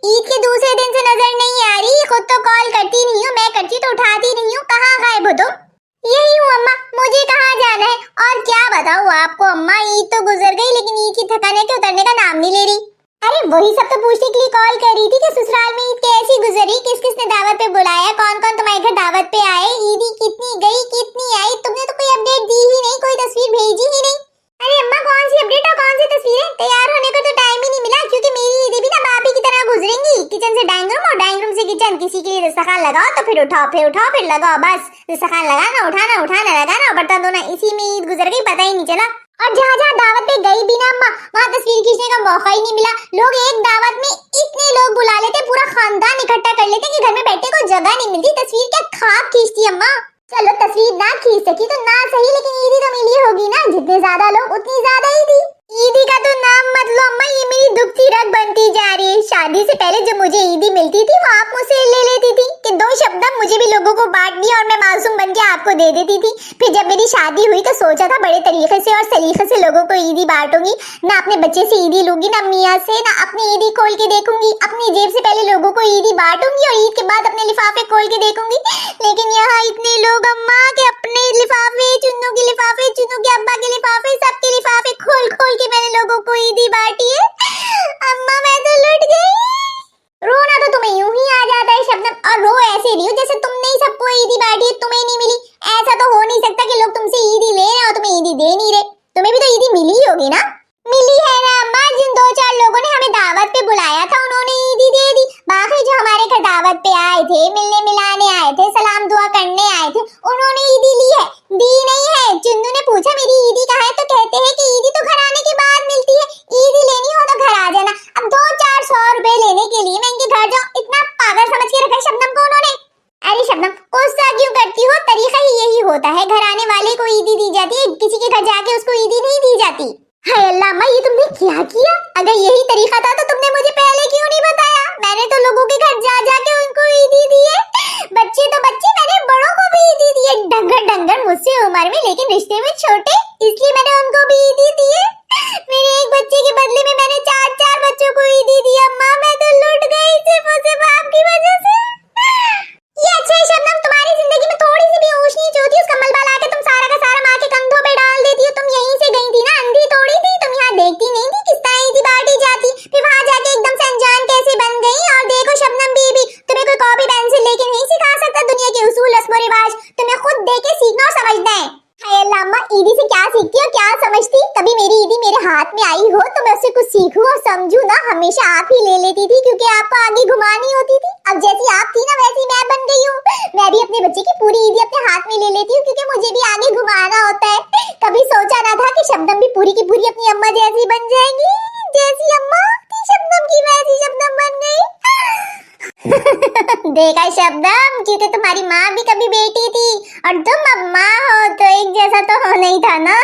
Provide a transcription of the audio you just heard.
ईद के दूसरे दिन से नजर नहीं आ रही। खुद तो कॉल करती नहीं हूँ, मैं करती तो उठाती नहीं हूँ। कहाँ गायब हो तुम? यही हूँ अम्मा, मुझे कहाँ जाना है और क्या बताऊँ आपको अम्मा। ईद तो गुजर गई लेकिन ईद की थकान है कि उतरने का नाम नहीं ले रही। अरे वही सब तो पूछने के लिए कॉल कर रही थी कि ससुराल में ईद कैसी गुजरी, किस किस ने दावत पे बुलाया, कौन कौन तुम्हारे घर दावत पे आए, ईदी कितनी गई कितनी आई। तुमने तो कोई अपडेट दी ही नहीं, कोई तस्वीर भेजी ही नहीं। अरे अम्मा कौन सी अपडेट और कौन सी तस्वीरें, तैयार होने को तो टाइम ही नहीं मिला क्योंकि मेरी ईदी भी ना बापी की तरह गुजरेंगी। किचन से डाइनिंग रूम और डाइनिंग रूम से किचन, किसी के लिए दस्तरखान लगाओ तो फिर उठाओ फिर लगाओ, बस दस्तरखान लगाना उठाना लगाना और बर्तन धोना, इसी में ईद गुजर गई पता ही नहीं चला। और जहाँ जहाँ दावत पे गई भी ना अम्मा, वहाँ तस्वीर खींचने का मौका ही नहीं मिला। लोग एक दावत में इतने लोग बुला लेते, पूरा खानदान इकट्ठा कर लेते कि घर में बैठने को जगह नहीं मिलती। तस्वीर क्या खाक खींचती अम्मा। चलो तस्वीर ना खींच सकी तो ना सही, लेकिन ईदी तो मिली होगी ना। जितने ज्यादा लोग उतनी ज्यादा ईदी। ईदी का तो नाम मत लो अम्मा, ये मेरी दुखती रग बनती जा रही है। शादी से पहले जब मुझे ईदी मिलती थी वो आप मुझसे ले लेती थी कि 2 शब्द मुझे भी लोगों को बांट दिया और मैं मासूम बन के आपको दे देती थी। फिर जब मेरी शादी हुई तो सोचा था बड़े तरीके से और सलीके से लोगों को ईदी बांटूंगी, ना अपने बच्चे से ईदी लूंगी, ना मियाँ से, ना अपनी ईदी खोल के देखूंगी। अपनी जेब से पहले लोगों को ईदी बांटूंगी और ईद के बाद अपने लिफाफे खोल के देखूंगी। लेकिन यहाँ इतने लोग अम्मा के अपने लिफाफे, चुन्नू के लिफाफे, चुन्नू के अब्बा के लिफाफे, सबके लिफाफे खोल खोल के मैंने लोगों को ईदी बांटी है। अम्मा मैं तो लुट गई। रोना तो तुम्हें यूं ही आ जाता है शबनम, और रो ऐसे रही हो जैसे तुमने ही सबको ईदी बांटी है, तुम्हें नहीं मिली। ऐसा तो हो नहीं सकता कि लोग तुमसे ईदी ले रहे और तुम्हें ईदी दे नहीं रहे। तुम्हें भी तो ईदी मिली होगी ना? मिली है ना अम्मा। जिन 2-4 लोगों ने हमें दावत पे बुलाया था उन्होंने ईदी दे दी। बाकी जो हमारे घर दावत पे आए थे, मिलने मिलाने आए थे, सलाम दुआ करने आए थे, उन्होंने ईदी ली है, दी नहीं है। चुन्नू ने पूछा मेरी ईदी कहाँ है तो कहते हैं कि ईदी तो घर आने के बाद मिलती है, ईदी लेनी हो तो घर आ जाना। अब 200-400 रुपए लेने के लिए मैं इनके घर जाऊँ, इतना पागल समझ के रखा है शबनम को उन्होंने। अरे शबनम गुस्सा क्यों करती हो? तरीका ही यही होता है, घर आने वाले को ईदी दी जाती है, किसी के घर जाके उसको ईदी नहीं दी जाती। हाय अल्लाह अम्मा, ये तुमने क्या किया? अगर यही तरीका था तो तुमने मुझे पहले क्यों नहीं बताया? मैंने तो लोगों के घर जा जाके उनको ईदी दी है। बच्चे तो बच्चे, मैंने बड़ों को भी ईदी दी है। डंगर मुझसे उम्र में लेकिन रिश्ते में छोटे, इसलिए मैंने उनको भी ईदी दी है। मेरे एक बच्चे के बदले में मैंने 4-4 बच्चों को ईदी दी। अम्मा मैं तो लुट गई सिर्फ आपकी वजह से। ये अच्छा है शबनम, तुम्हारी जिंदगी में थोड़ी सी भी ऊंच नीच होती है उसका मलबा लाके तुम सारा का सारा माँ के कंधों पे डाल देती हो। तुम यहीं से गई थी ना, अंधी थोड़ी थी तुम, यहाँ देखती नहीं थी किस तरह ईदी बांटी जाती, फिर वहाँ जाके एकदम से अनजान कैसे बन गई। और देखो शबनम बीबी, तुम्हें कोई कॉपी पेंसिल लेके नहीं सिखा सकता दुनिया के उसूल रस्म रिवाज, तुम्हें खुद देख के सीखना और समझना है। हाय अल्लाह अम्मा, ईदी से क्या सीखती हो, क्या समझती? कभी मेरी ईदी मेरे हाथ में आई हो तो मैं उससे कुछ सीखूं और समझूं ना। हमेशा आप ही ले लेती थी क्योंकि आपको आगे घुमानी होती थी। अब जैसी आप थी ना वैसी मैं बन गई हूँ। मैं भी अपने बच्चे की पूरी ईदी अपने हाथ में ले लेती हूँ क्योंकि मुझे भी आगे घुमाना होता है। कभी सोचा ना था कि शबनम भी पूरी की पूरी अपनी अम्मा जैसी बन जाएगी। जैसी अम्मा थी शबनम की वैसी शबनम बन गई। देखा शबनम, क्योंकि तुम्हारी माँ भी कभी बेटी थी और तुम अब माँ हो तो एक जैसा तो होना ही था ना।